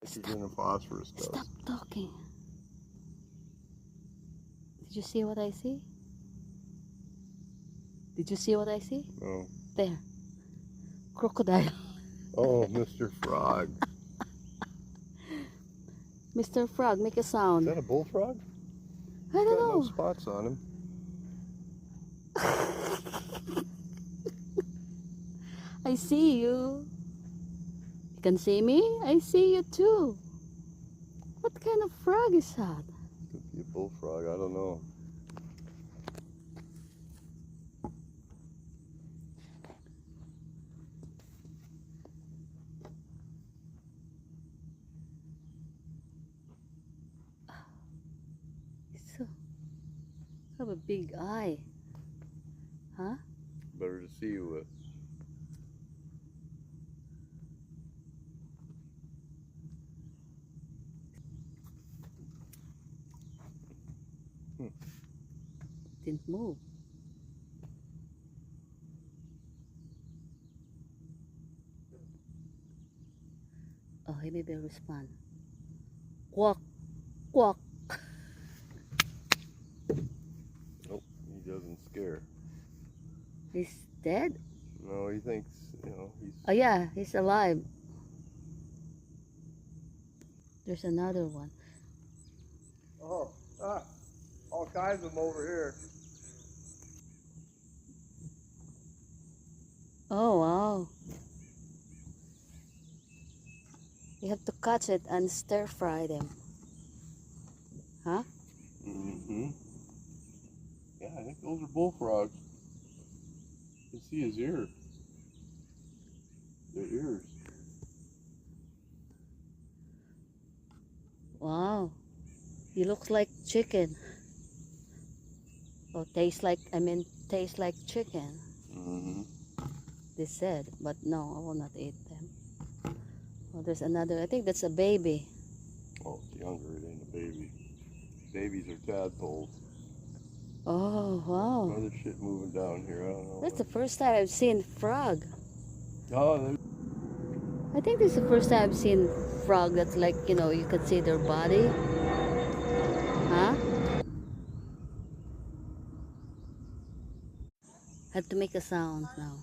Nitrogen and phosphorus does. Stop talking. Did you see what I see? Did you see what I see? No. There. Crocodile. Oh, Mr. Frog. Mr. Frog, make a sound. Is that a bullfrog? I don't Got know. no spots on him. I see you. You can see me? I see you too. What kind of frog is that? Could be a bullfrog, I don't know. So, have a big eye. Huh? Better to see you with. Didn't move. Oh, he maybe respond. Quack, quack. Nope, he doesn't scare. He's dead? No, he thinks, you know, he's... Oh yeah, he's alive. There's another one. Oh, all kinds of them over here. Oh wow. You have to catch it and stir fry them. Huh? Mm-hmm. Yeah, I think those are bullfrogs. You can see his ear. Their ears. Wow. He looks like chicken. Oh, tastes like chicken. Mm-hmm. They said, but no, I will not eat them. Oh, there's another. I think that's a baby. Oh, it's younger. It ain't a baby. Babies are tadpoles. Oh, wow. Other shit moving down here. I don't know. That's the first time I've seen frog. Oh, I think this is the first time I've seen frog that's like, you know, you can see their body. Huh? Have to make a sound now.